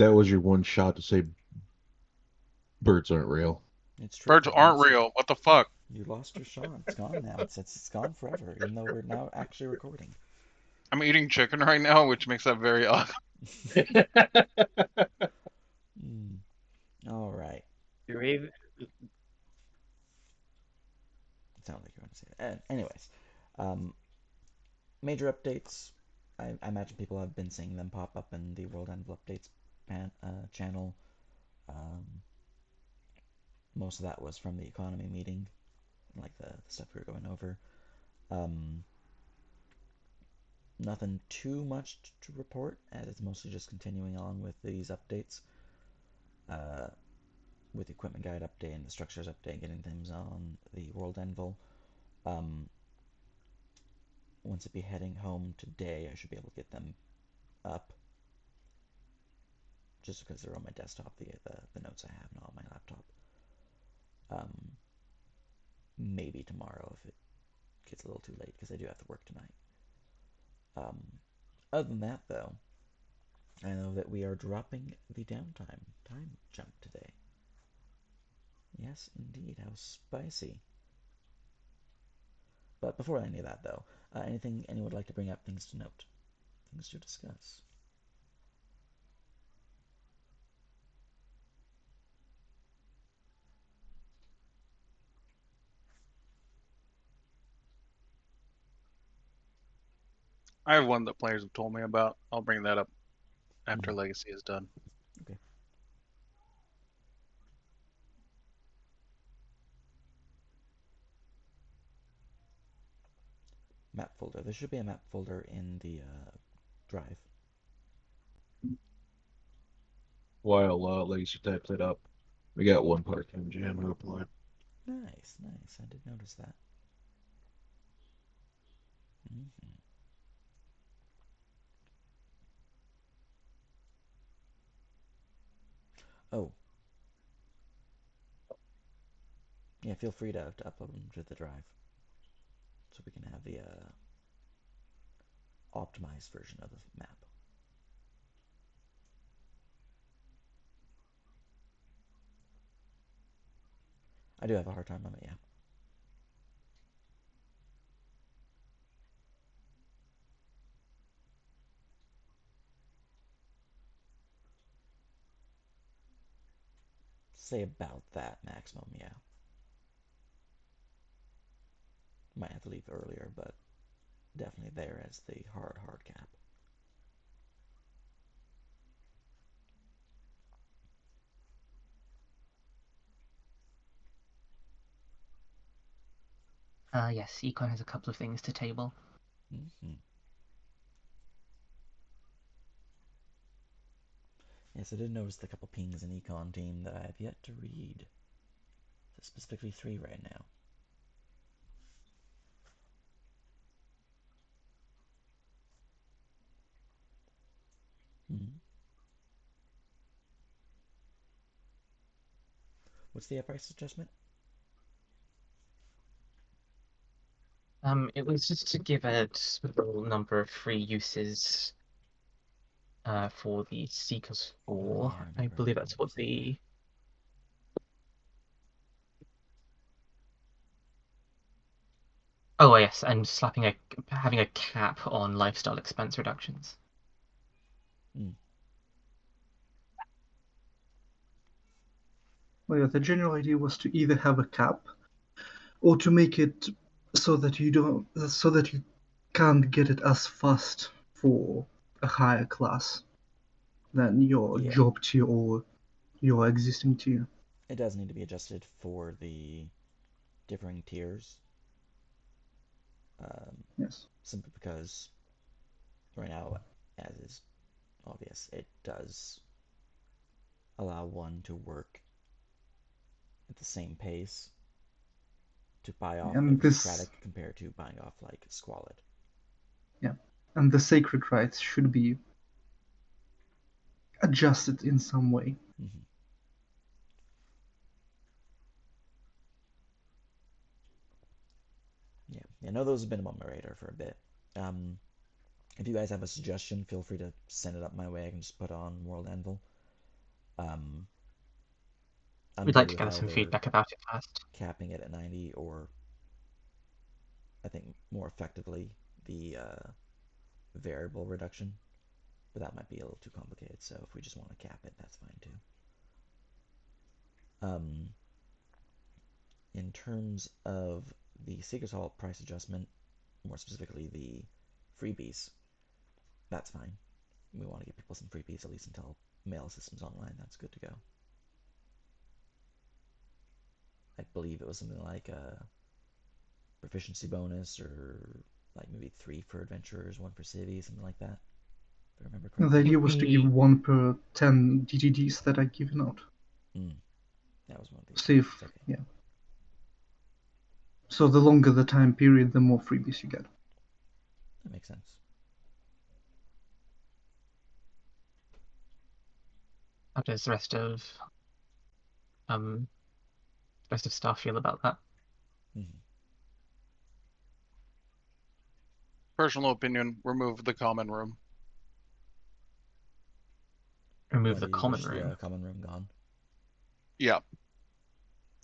that was your one shot to say birds aren't real. It's true. Birds aren't real. What the fuck? You lost your shot. It's gone now. It's gone forever. Even though we're now actually recording. I'm eating chicken right now, which makes that very odd. Mm. All right. You're even, It sounds like you want to say that. Anyways, um, major updates. I imagine people have been seeing them pop up in the World End of Updates channel. Um, most of that was from the economy meeting, like the stuff we were going over. Um, Nothing too much to report, as it's mostly just continuing on with these updates. Uh, with the equipment guide update and the structures update, getting things on the World Envil. Um, Once it be heading home today, I should be able to get them up. Just because they're on my desktop, the notes I have, not on my laptop. Um, Maybe tomorrow if it gets a little too late, because I do have to work tonight. Um, Other than that, though, I know that we are dropping the downtime time jump today. Yes, indeed. How spicy. But before any of that, though, anything anyone would like to bring up, things to note, things to discuss? I have one that players have told me about. I'll bring that up after Mm, Legacy is done. okay. Map folder. There should be a map folder in the drive. While Lacey types it up, we got one part-time jam who applied. Nice, nice. I did notice that. Hmm. Oh, yeah. Feel free to upload them to the drive so we can have the optimized version of the map. I do have a hard time on it, yeah. Say about that maximum, yeah. Might have to leave earlier, but definitely there as the hard cap. yes, Econ has a couple of things to table. Hmm. Yes, I did notice a couple pings in Econ team that I have yet to read. Specifically three right now. Hmm. What's the price adjustment? It was just to give a small number of free uses for the Seekers Oh 4. yeah, I I believe remember that's what saying that. the Oh yes, and having a cap on lifestyle expense reductions. Mm. Well, yeah, the general idea was to either have a cap or to make it so that you can't get it as fast for a higher class than your Yeah, job tier or your existing tier. it does need to be adjusted for the differing tiers. Um, Yes. Simply because right now, as is obvious, it does allow one to work at the same pace to buy off And this, aristocratic compared to buying off like squalid. yeah, and the sacred rights should be adjusted in some way. Mm-hmm. Yeah, I know those have been on my radar for a bit. Um, if you guys have a suggestion, feel free to send it up my way. I can just put on World Anvil. I'm We'd good like to with gather some either feedback about it first. capping it at 90 or, I think, more effectively, the variable reduction. But that might be a little too complicated, so if we just want to cap it, that's fine too. In terms of the Seeker's Hall price adjustment, more specifically the freebies, that's fine. We want to give people some freebies at least until mail system's online. That's good to go. I believe it was something like a proficiency bonus, or like maybe 3 for adventurers, 1 for cities, something like that. If I remember The correctly. idea was to give 1 per 10 DTDs that are given out. That was one of the Save, okay. yeah. So the longer the time period, the more freebies you get. That makes sense. How does the rest of staff feel about that? Personal opinion: remove the common room. Remove the common room. The common room gone. Yeah.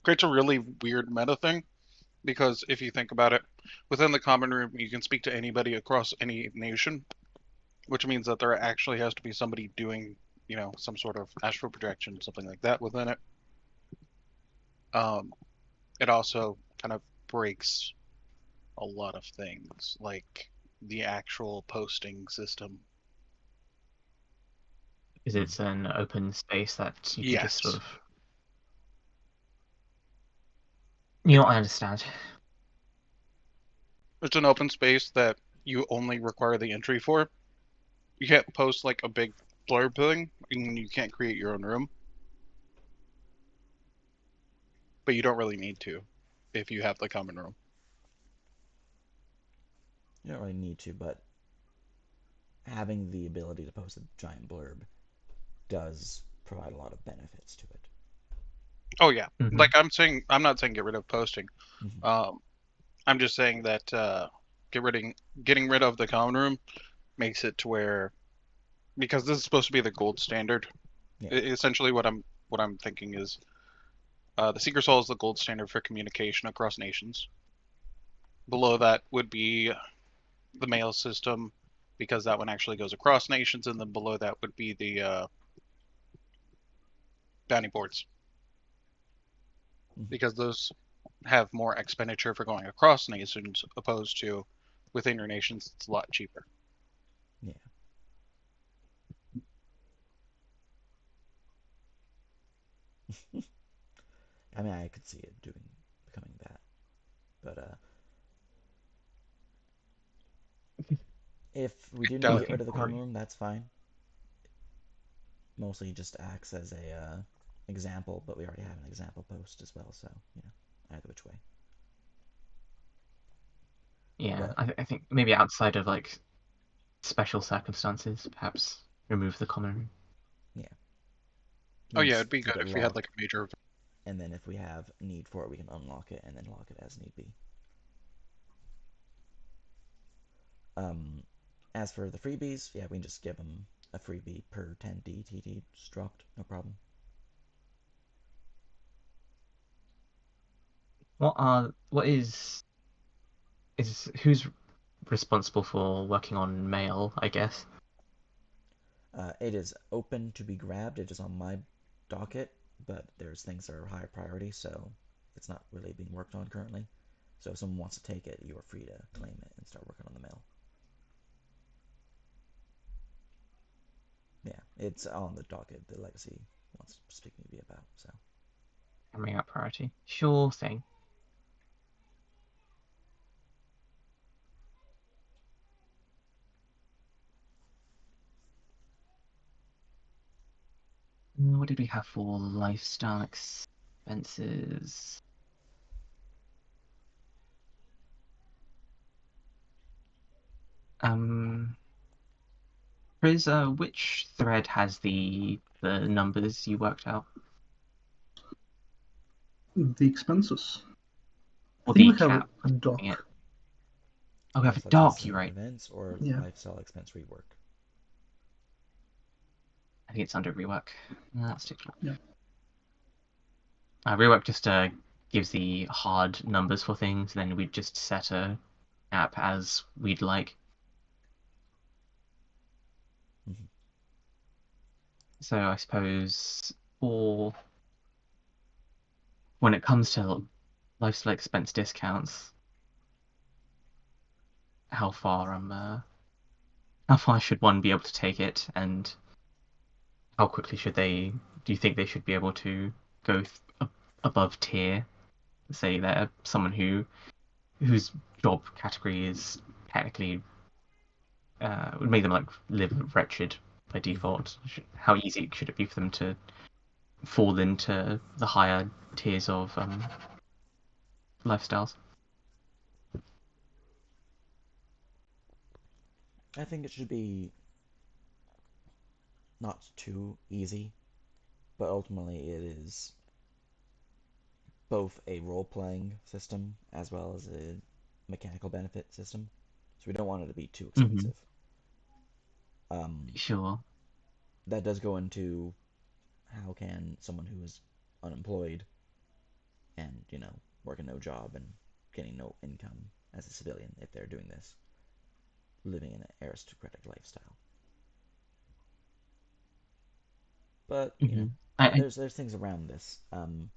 Creates a really weird meta thing, because if you think about it, within the common room you can speak to anybody across any nation, which means that there actually has to be somebody doing, some sort of astral projection, something like that within it. It also kind of breaks a lot of things, like the actual posting system. Is it an open space that you can just sort of... I understand. It's an open space that you only require the entry for. You can't post like a big blurb thing, and you can't create your own room. But you don't really need to if you have the common room. You don't really need to, but having the ability to post a giant blurb does provide a lot of benefits to it. Oh yeah, like I'm not saying get rid of posting. I'm just saying that getting rid of the common room makes it to where, because this is supposed to be the gold standard. Yeah. Essentially, what I'm thinking is, the Seeker's Hall is the gold standard for communication across nations. Below that would be the mail system, because that one actually goes across nations, and then below that would be the bounty boards, because those have more expenditure for going across nations, opposed to within your nations. It's a lot cheaper. Yeah. I mean, I could see it becoming that, but if we do need to get rid of the common room, that's fine. Mostly just acts as a example, but we already have an example post as well, so either which way. Yeah, I think maybe outside of like special circumstances, perhaps remove the common room. Yeah. Oh yeah, it'd be good if we had like a major event. And then if we have need for it, we can unlock it and then lock it as need be. As for the freebies, yeah, we can just give them a freebie per 10 DTT just dropped, no problem. Who's responsible for working on mail, I guess? It is open to be grabbed. It is on my docket, but there's things that are higher priority, so it's not really being worked on currently. So if someone wants to take it, you are free to claim it and start working on the mail. Yeah, it's on the docket. The legacy wants to speak to me about, so. Coming up priority. Sure thing. What did we have for lifestyle expenses? Chris, which thread has the numbers you worked out? The expenses. Or I think the we have cap? a doc. Oh, we have a doc, you're right. Events or Yeah. lifestyle expense rework. I think it's under rework. Let's take a look. Yeah. Rework just gives the hard numbers for things. Then we'd just set a app as we'd like. Mhm. So I suppose for when it comes to lifestyle expense discounts, how far should one be able to take it, and how quickly do you think they should be able to go above tier? Say they're someone whose job category is technically would make them like live wretched by default. How easy should it be for them to fall into the higher tiers of lifestyles? I think it should be not too easy, but ultimately it is both a role-playing system as well as a mechanical benefit system. So we don't want it to be too expensive. Sure. That does go into how can someone who is unemployed and, working no job and getting no income as a civilian, if they're doing this, living in an aristocratic lifestyle. But, there's things around this. To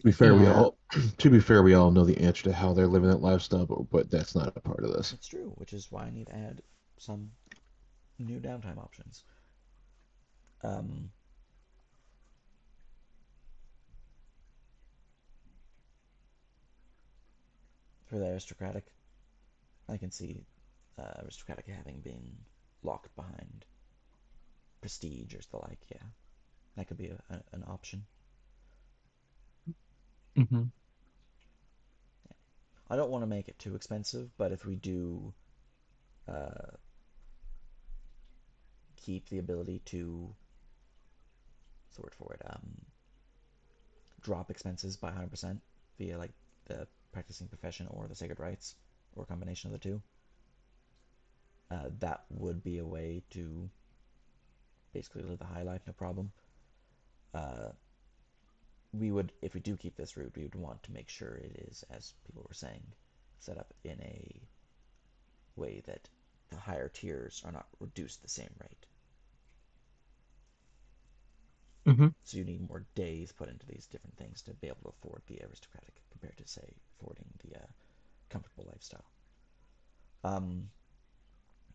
be fair, Yeah. we all know the answer to how they're living that lifestyle, but that's not a part of this. It's true, which is why I need to add some new downtime options. For the aristocratic, I can see aristocratic having been locked behind prestige or the like. Yeah, that could be an option. I don't want to make it too expensive, but if we do keep the ability to, what's the word for it, drop expenses by 100% via like the practicing profession or the sacred rites, or a combination of the two, that would be a way to basically live a high life, no problem. We would, if we do keep this route, we would want to make sure it is, as people were saying, set up in a way that the higher tiers are not reduced the same rate. So you need more days put into these different things to be able to afford the aristocratic compared to, say, affording the comfortable lifestyle.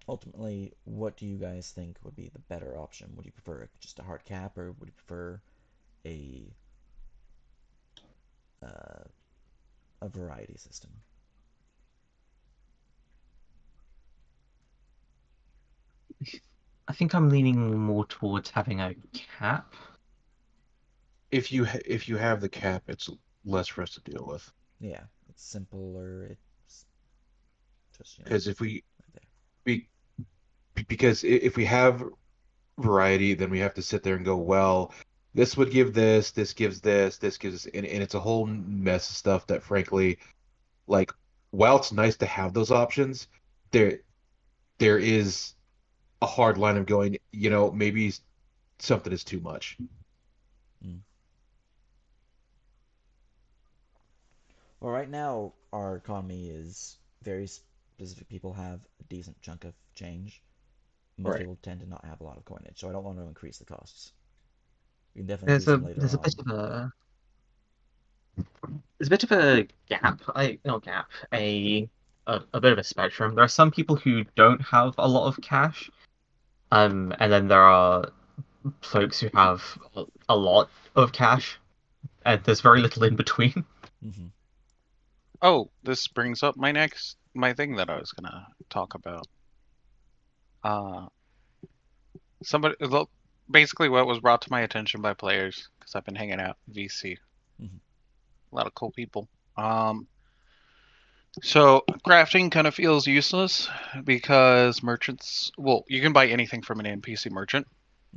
Ultimately, what do you guys think would be the better option? Would you prefer just a hard cap, or would you prefer a variety system? I think I'm leaning more towards having a cap. If you have the cap, it's less for us to deal with. Yeah, it's simpler. It's just Because if right we because if we have variety, then we have to sit there and go, well, this would give this gives this gives this, and it's a whole mess of stuff that, frankly, like, while it's nice to have those options, there is a hard line of going, maybe something is too much. Mm. Well, right now our economy is very specific. People have a decent chunk of change. Most Right. people tend to not have a lot of coinage, so I don't want to increase the costs. We can definitely do some later There's a on. bit of a there's a bit of a gap. Not gap, a bit of a spectrum. There are some people who don't have a lot of cash, and then there are folks who have a lot of cash, and there's very little in between. Mm-hmm. Oh, this brings up my thing that I was gonna talk about. Somebody basically what was brought to my attention by players, because I've been hanging out in VC. Mm-hmm. A lot of cool people. So crafting kind of feels useless because merchants, well, you can buy anything from an NPC merchant.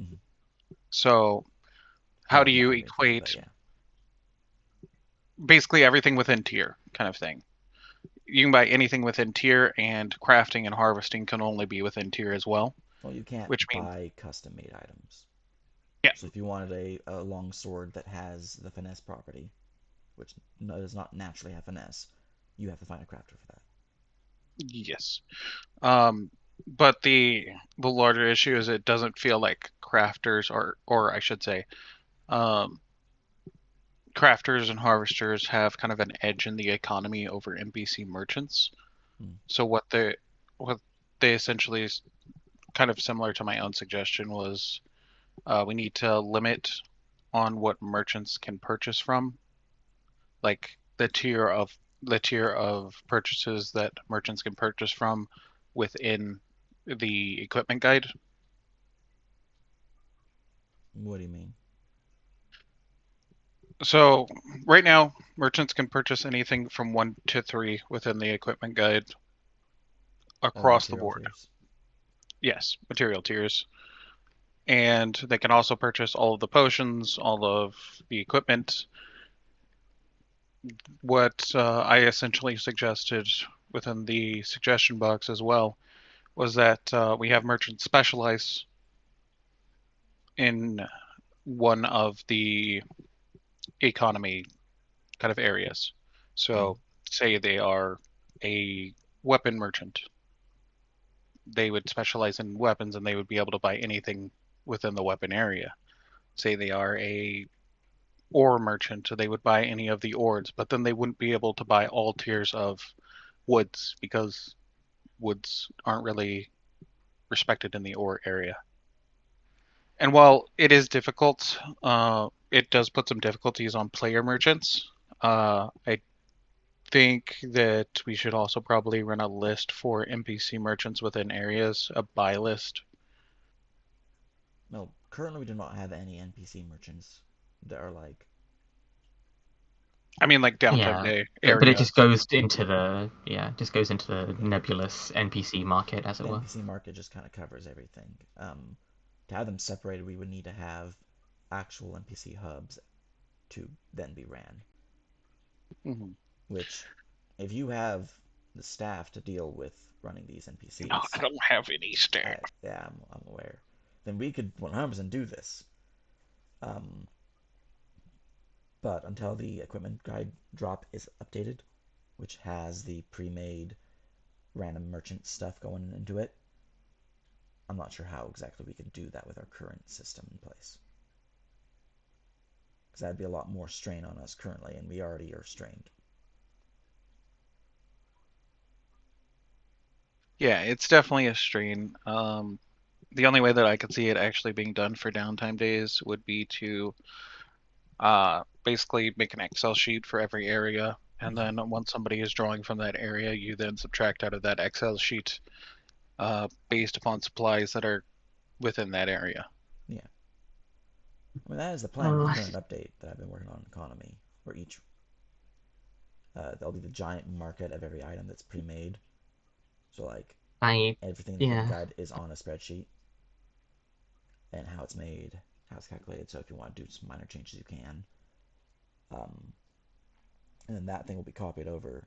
Mm-hmm. So how Well, do you not everything, but equate yeah. basically everything within tier kind of thing? you can buy anything within tier, and crafting and harvesting can only be within tier as well. Well, you can't Which means, buy custom-made items. yeah, So if you wanted a long sword that has the finesse property, which does not naturally have finesse, you have to find a crafter for that. yes. But the larger issue is it doesn't feel like crafters or I should say, um, crafters and harvesters have kind of an edge in the economy over NPC merchants. So what they essentially, kind of similar to my own suggestion, was we need to limit on what merchants can purchase from, like the tier of purchases that merchants can purchase from within the equipment guide. What do you mean? So right now, merchants can purchase anything from 1 to 3 within the equipment guide Oh, the across the material board. tiers. Yes, material tiers. And they can also purchase all of the potions, all of the equipment. What I essentially suggested within the suggestion box as well was that we have merchants specialize in one of the economy kind of areas. So, say they are a weapon merchant, they would specialize in weapons and they would be able to buy anything within the weapon area. Say they are a ore merchant, so they would buy any of the ores, but then they wouldn't be able to buy all tiers of woods because woods aren't really respected in the ore area. And while it is difficult, it does put some difficulties on player merchants. I think that we should also probably run a list for NPC merchants within areas, a buy list. No, currently we do not have any NPC merchants that are like. I mean, like downtime Yeah, day but it area. just goes into the just goes into the nebulous NPC market, as it The were. NPC market just kind of covers everything. To have them separated, we would need to have actual NPC hubs to then be ran. Mm-hmm. Which, if you have the staff to deal with running these No, I NPCs, don't have any staff. yeah, I'm aware, then we could 100% do this. Um, but until the equipment guide drop is updated, which has the pre-made random merchant stuff going into it, I'm not sure how exactly we can do that with our current system in place. Because that'd be a lot more strain on us currently, and we already are strained. Yeah, it's definitely a strain. The only way that I could see it actually being done for downtime days would be to basically make an Excel sheet for every area, and then once somebody is drawing from that area, you then subtract out of that Excel sheet based upon supplies that are within that area. Yeah. I mean, that is the plan with the Oh, current update that I've been working on economy, where each there'll be the giant market of every item that's pre-made. So like I everything in the equipment yeah. guide is on a spreadsheet, and how it's made, how it's calculated. So if you want to do some minor changes, you can. Um, and then that thing will be copied over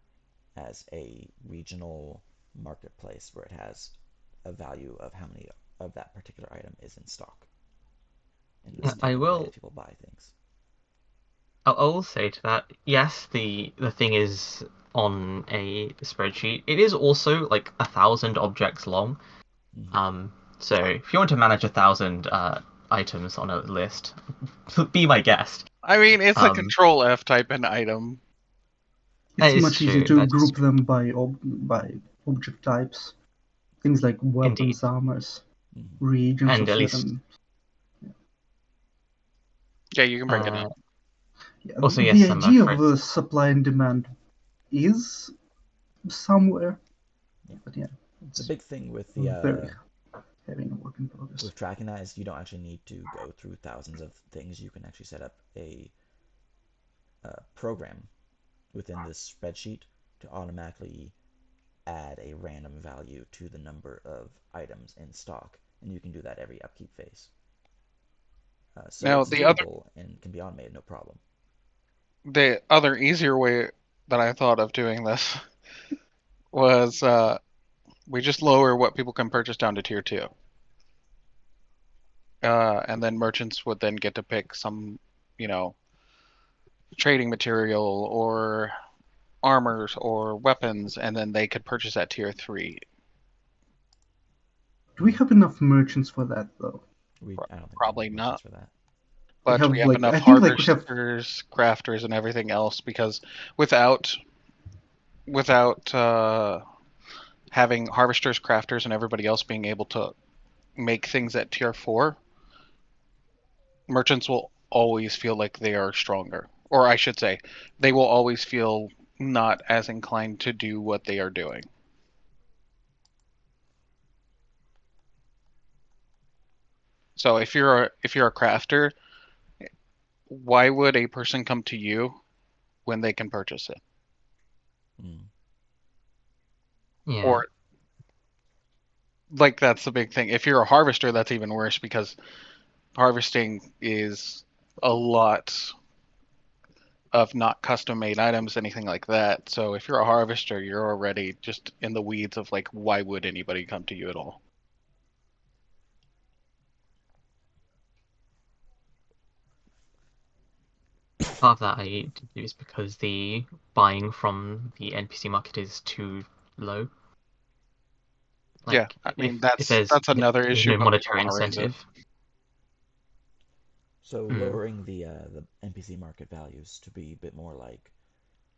as a regional marketplace where it has a value of how many of that particular item is in stock and listed I the way will that people buy things. I will say to that, yes, the thing is on a spreadsheet. It is also like 1,000 objects long. Mm-hmm. Um, so if you want to manage 1,000 items on a list, be my guest. I mean, it's a Um, Control F type an item. It's that is much easier true. to That is group them by object types. Things like indeed, weapons, armors, Mm-hmm. regions and of at least certain. Yeah, you can bring it uh, up. Yeah, also the yes, idea for of instance, supply and demand is somewhere, Yeah. but yeah, The it's big thing with very heavy and a work in progress. with tracking that is you don't actually need to go through thousands of things. You can actually set up a program within this spreadsheet to automatically add a random value to the number of items in stock, and you can do that every upkeep phase. So Now, it's doable and can be automated, no problem. the other easier way that I thought of doing this was we just lower what people can purchase down to tier 2. And then merchants would then get to pick some, you know, trading material or armors or weapons, and then they could purchase at tier 3. Do we have enough merchants for that though? I don't think we Probably have merchants not, for that. We but we have have like enough I think like we have harvesters, crafters, and everything else because without having harvesters, crafters, and everybody else being able to make things at tier 4, merchants will always feel like they are stronger. Or I should say, they will always feel not as inclined to do what they are doing. So if you're a crafter, why would a person come to you when they can purchase it? Mm. Yeah. Or like that's the big thing. If you're a harvester, that's even worse because harvesting is a lot of not custom made items, anything like that. So if you're a harvester, you're already just in the weeds of like, why would anybody come to you at all? Part of that I do is because the buying from the NPC market is too low. Yeah, Like I mean if that's another there's issue, no but people monetary want to raise it. incentive. So Mm. lowering the NPC market values to be a bit more like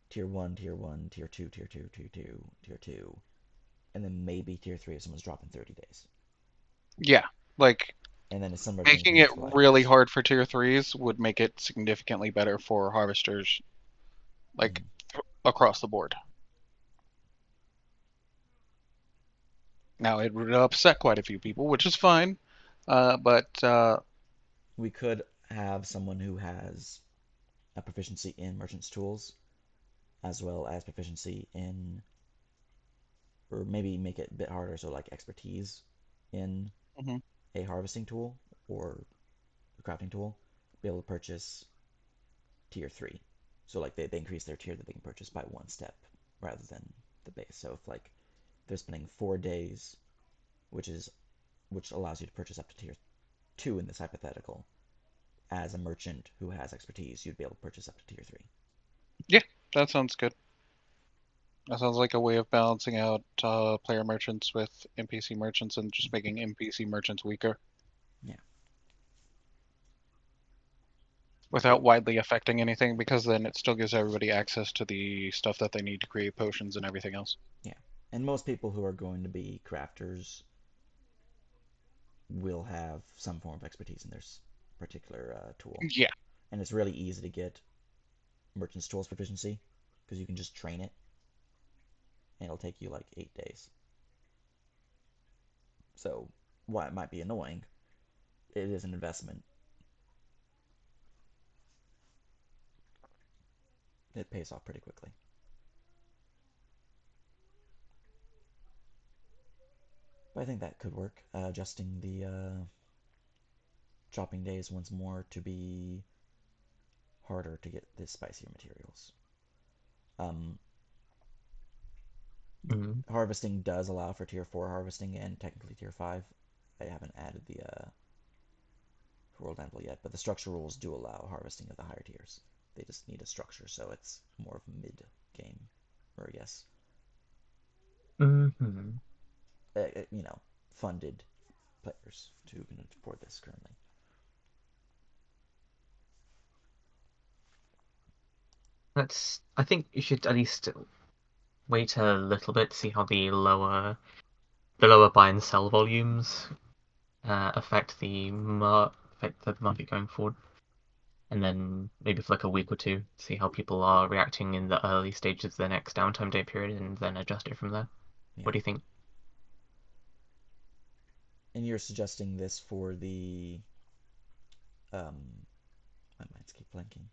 tier 1, tier 1, tier 2, tier 2, tier 2, tier 2, and then maybe tier 3 if someone's dropping 30 days. Yeah, like And then if some merchant making it increments really gliders. hard for tier 3s would make it significantly better for harvesters, like Mm. across the board. Now it would upset quite a few people, which is fine, but We could have someone who has a proficiency in merchant's tools as well as proficiency in, or maybe make it a bit harder, so like expertise in mhm. a harvesting tool or a crafting tool, be able to purchase tier 3. So like they increase their tier that they can purchase by one step rather than the base. So if like they're spending 4 days, which allows you to purchase up to tier 2 in this hypothetical, as a merchant who has expertise, you'd be able to purchase up to tier 3. Yeah, that sounds good. That sounds like a way of balancing out player merchants with NPC merchants and just making NPC merchants weaker Yeah. without widely affecting anything, because then it still gives everybody access to the stuff that they need to create potions and everything else. Yeah. And most people who are going to be crafters will have some form of expertise in their particular tool. Yeah, And it's really easy to get merchant's tools proficiency because you can just train it and it'll take you like 8 days. So while it might be annoying, it is an investment. It pays off pretty quickly. But I think that could work. Adjusting the chopping days once more to be harder to get the spicier materials. Um, Mm. Harvesting does allow for tier 4 harvesting and technically tier 5. I haven't added the World Anvil yet, but the structure rules do allow harvesting of the higher tiers. They just need a structure, so it's more of a mid game, or I guess, Mm-hmm. you know, funded players who can afford this currently. I think you should at least wait a little bit to see how the lower buy and sell volumes affect affect the market going forward, and then maybe for like a week or two, see how people are reacting in the early stages of the next downtime day period, and then adjust it from there. Yeah. What do you think? And you're suggesting this for the my minds keep blanking.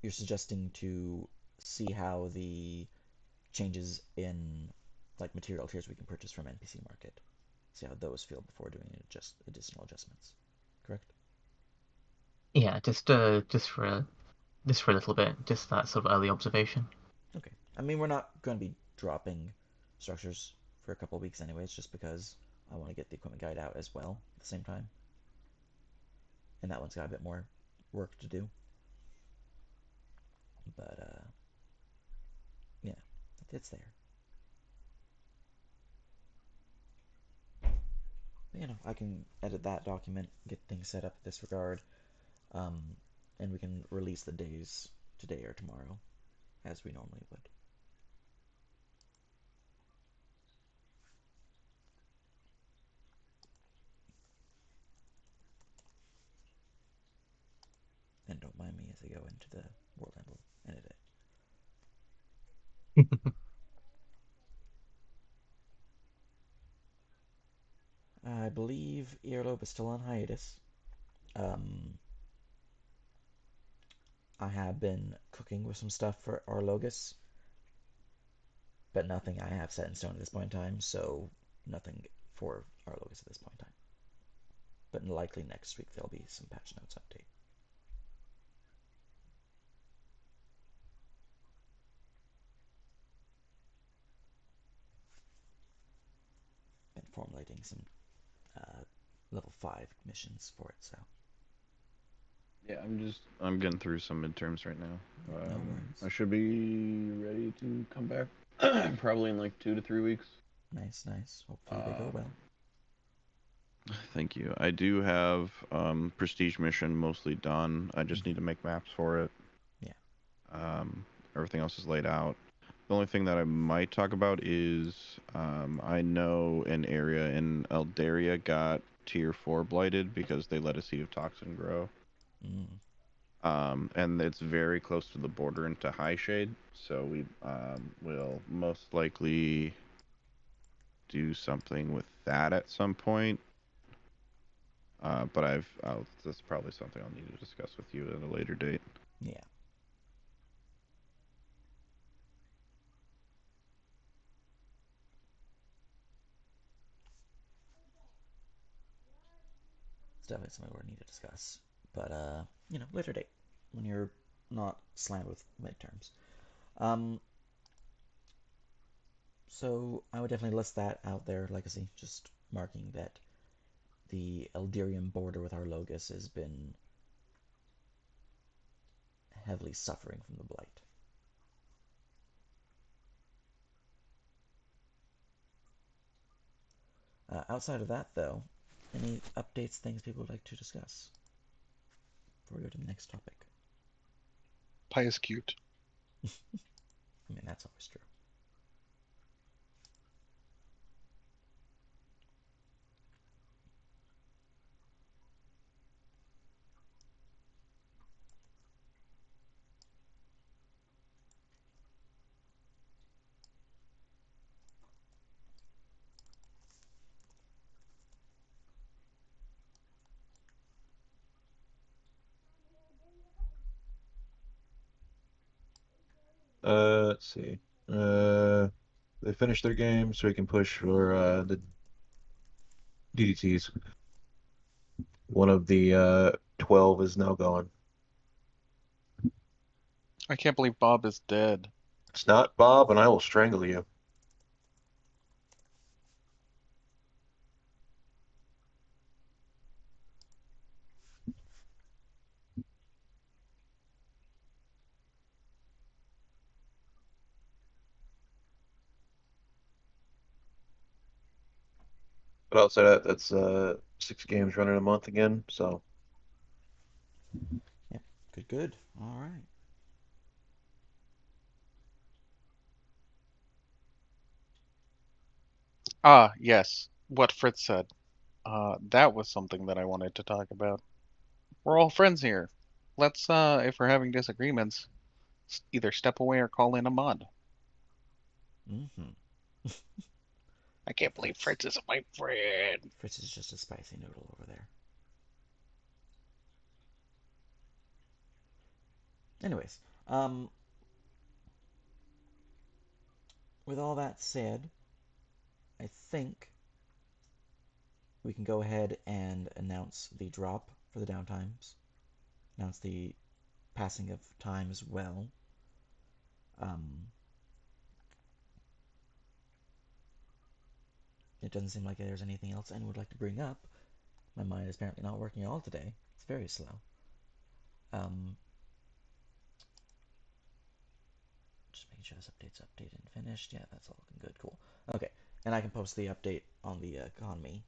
You're suggesting to see how the changes in like material tiers we can purchase from NPC market. See how those feel before doing additional adjustments. Correct? Yeah, just for just for a little bit, just that sort of early observation. Okay. I mean, we're not going to be dropping structures for a couple of weeks anyways, just because I want to get the equipment guide out as well at the same time. And that one's got a bit more work to do. But, yeah, it's there. But, I can edit that document, get things set up in this regard, um, and we can release the days today or tomorrow, as we normally would. And don't mind me as I go into the world and will edit it. I believe Earlobe is still on hiatus. Um, I have been cooking with some stuff for Arlogus, but nothing I have set in stone at this point in time, so nothing for Arlogus at this point in time. But likely next week there'll be some patch notes update. Been formulating some level 5 missions for it, so. Yeah, I'm getting through some midterms right now. No worries. I should be ready to come back probably in like 2 to 3 weeks. Nice. Hopefully they go well. Thank you. I do have prestige mission mostly done. I just need to make maps for it. Yeah. Everything else is laid out. The only thing that I might talk about is I know an area in Eldaria got tier 4 blighted because they let a seed of toxin grow. And it's very close to the border into High Shade, so we will most likely do something with that at some point. But that's probably something I'll need to discuss with you at a later date. Yeah. It's definitely something we need to discuss. But, later date, when you're not slammed with midterms. So I would definitely list that out there, Legacy, just marking that the Eldirium border with Arlogus has been heavily suffering from the blight. Outside of that, though, any updates, things people would like to discuss before we go to the next topic? Pie is cute. I mean, that's always true. Let's see. They finished their game, so we can push for the DDTs. One of the 12 is now gone. I can't believe Bob is dead. It's not Bob, and I will strangle you. But outside of that, that's 6 games running a month again. So Yep. Good. All right. Ah, yes. What Fritz said. That was something that I wanted to talk about. We're all friends here. Let's, if we're having disagreements, either step away or call in a mod. Mm-hmm. I can't believe Fritz isn't my friend. Fritz is just a spicy noodle over there. Anyways, with all that said, I think we can go ahead and announce the drop for the downtimes. Announce the passing of time as well. It doesn't seem like there's anything else anyone would like to bring up. My mind is apparently not working at all today. It's very slow. Just making sure this update's updated and finished. Yeah, that's all looking good. Cool. Okay, and I can post the update on the economy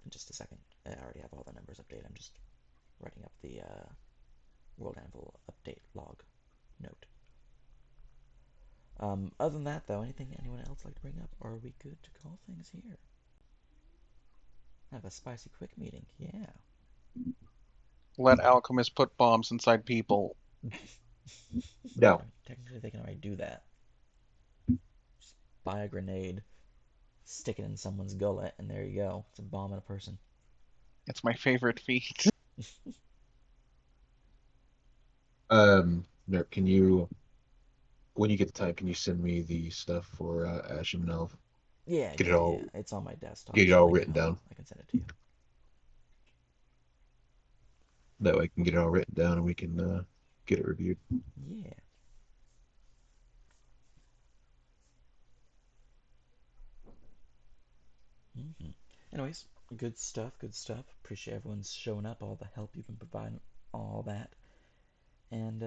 in just a second. I already have all the numbers updated. I'm just writing up the World Anvil update log note. Other than that, though, anything anyone else like to bring up? Or are we good to call things here? Have a spicy quick meeting. Yeah. Let alchemists put bombs inside people. No. Technically, they can already do that. Just buy a grenade, stick it in someone's gullet, and there you go. It's a bomb in a person. It's my favorite feat. Nerp, can you, when you get the time, can you send me the stuff for Ash and Elf? Yeah, Get yeah, it yeah. all, It's on my desktop, get it so all when I get written home, down. I can send it to you. That way I can get it all written down and we can get it reviewed. Yeah. Mm-hmm. Anyways, good stuff, good stuff. Appreciate everyone's showing up, all the help you've been providing, all that. And,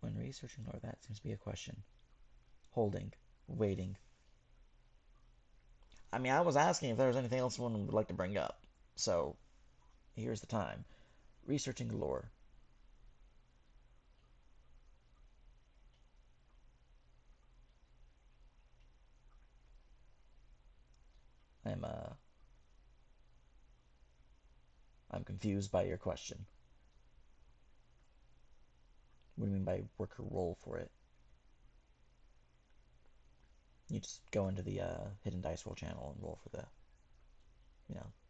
when researching lore, that seems to be a question. Holding, waiting. I mean, I was asking if there was anything else someone would like to bring up. So, here's the time. Researching lore. I'm, uh... I'm confused by your question. What do you mean by work a role for it? You just go into the hidden dice roll channel and roll for the,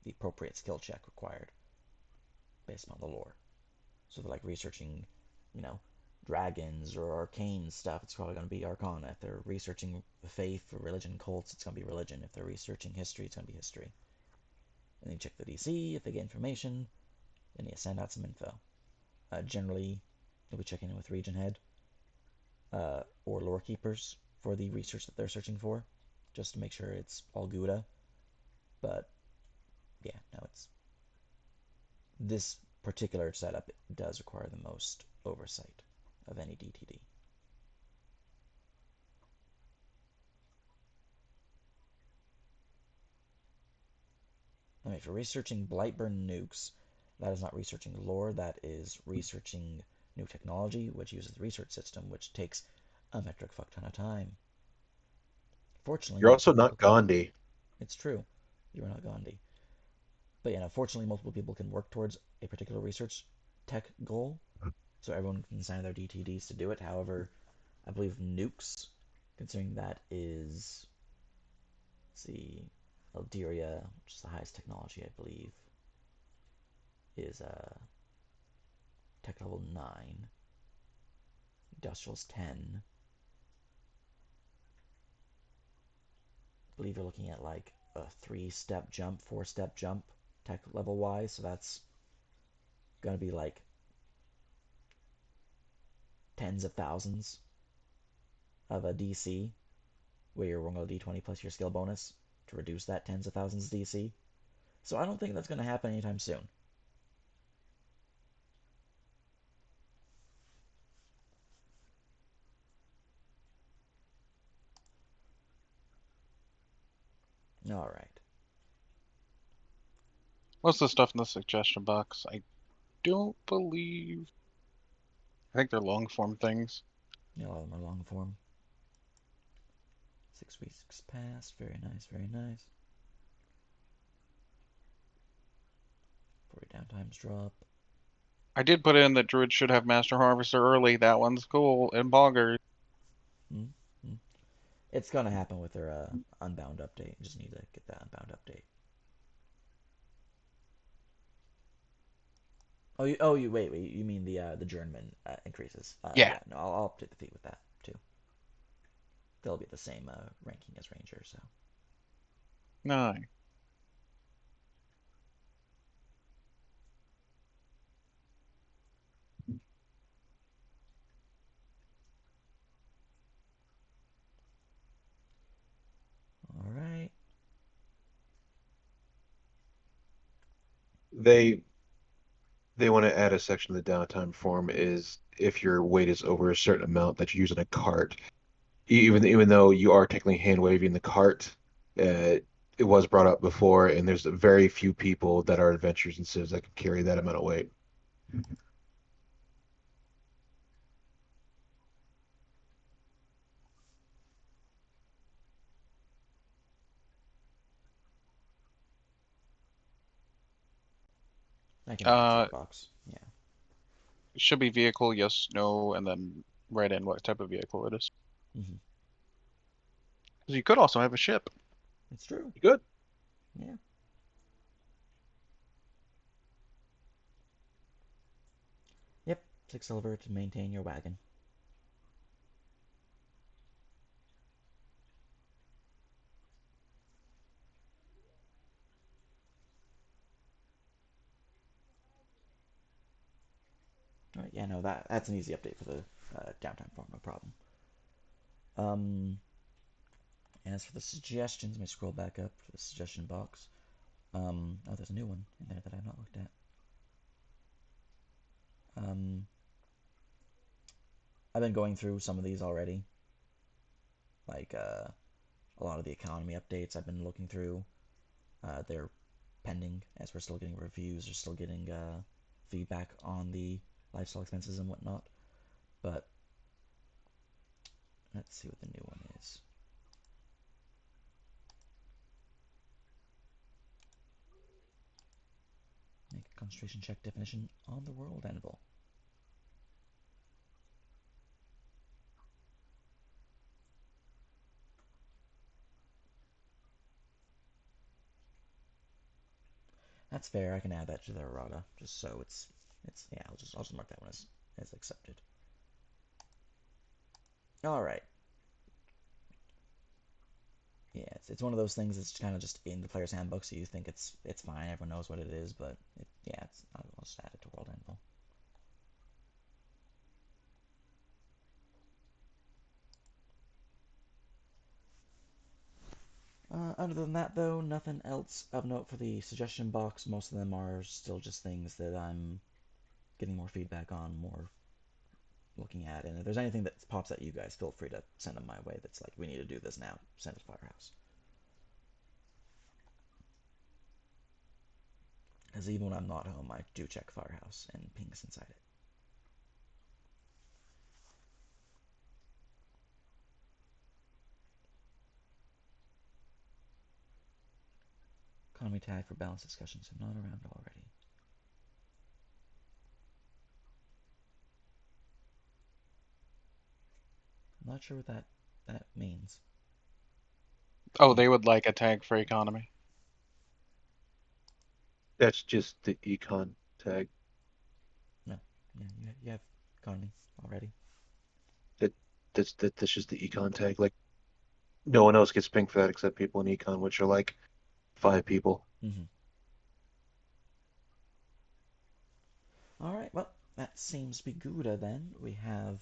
the appropriate skill check required based on the lore. So if they're like researching, you know, dragons or arcane stuff, it's probably going to be Arcana. If they're researching faith or religion cults, it's going to be religion. If they're researching history, it's going to be history. And you check the DC. If they get information, then you send out some info. Generally, you'll be checking in with region head or lore keepers for the research that they're searching for, just to make sure it's all Gouda. But yeah, no, it's this particular setup does require the most oversight of any DTD. I mean, if you're researching Blightburn nukes, that is not researching lore, that is researching new technology, which uses the research system, which takes a metric fuck ton of time. Fortunately, You're also multiple not people can. Gandhi. It's true. You are not Gandhi. But yeah, fortunately, multiple people can work towards a particular research tech goal, so everyone can sign their DTDs to do it. However, I believe nukes, considering that is, let's see, Eldiria, which is the highest technology, I believe, is tech level 9, industrial's 10. I believe you're looking at like a 3-step jump, 4-step jump tech level wise, so that's gonna be like tens of thousands of a DC, where you're rolling a d20 plus your skill bonus to reduce that tens of thousands DC. So I don't think that's going to happen anytime soon. All right. Most of the stuff in the suggestion box, I don't believe. I think they're long form things. Yeah, a lot of them are long form. 6 weeks passed. Very nice, very nice. 40 downtimes drop. I did put in that Druid should have Master Harvester early. That one's cool. And Boggers. Mm-hmm. It's going to happen with their Unbound update. You just need to get that Unbound update. Wait. You mean the journeyman increases? Yeah. Yeah. No, I'll update the feat with that too. They'll be the same ranking as Ranger, so. Nine. they they want to add a section of the downtime form is if your weight is over a certain amount that you use in a cart. Even though you are technically hand waving the cart, it was brought up before, and there's very few people that are adventurers and civs that can carry that amount of weight. I can add a Uh, checkbox. Yeah. should be vehicle, yes, no, and then write in what type of vehicle it is. Mm-hmm. 'Cause you could also have a ship. It's true. Good. Yeah. Yep. 6 silver to maintain your wagon. All right. Yeah. No. That's an easy update for the downtime farm. No problem. Um. As for the suggestions, let me scroll back up to the suggestion box. Oh, there's a new one in there that I've not looked at. Um, I've been going through some of these already, like a lot of the economy updates I've been looking through. They're pending as we're still getting reviews, we're still getting feedback on the lifestyle expenses and whatnot. But let's see what the new one is. Make a concentration check definition on the world anvil. That's fair. I can add that to the errata, just so it's yeah. I'll just mark that one as accepted. All right. Yeah, it's one of those things that's kind of just in the player's handbook, so you think it's fine. Everyone knows what it is, but yeah, I'll just add it to World Anvil. Other than that, though, nothing else of note for the suggestion box. Most of them are still just things that I'm getting more feedback on, more looking at. And if there's anything that pops at you guys, feel free to send them my way. That's like, we need to do this now. Send it to Firehouse. Because even when I'm not home, I do check Firehouse and pings inside it. Economy tag for balanced discussions. I'm not around already. I'm not sure what that means. Oh, they would like a tag for economy. That's just the econ tag. No, yeah, you have economy already. That that's just the econ tag. Like no one else gets pinged for that except people in econ, which are like 5 people. Mm-hmm. All right, well, that seems to be good then. We have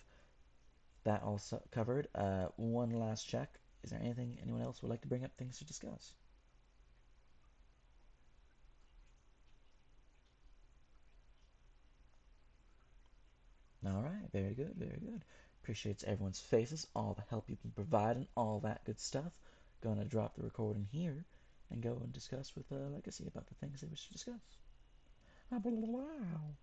that all covered. One last check. Is there anything anyone else would like to bring up, things to discuss? All right, very good, very good. Appreciates everyone's faces, all the help you've been providing, all that good stuff. Gonna drop the recording here and go and discuss with Legacy about the things they wish to discuss. Wow.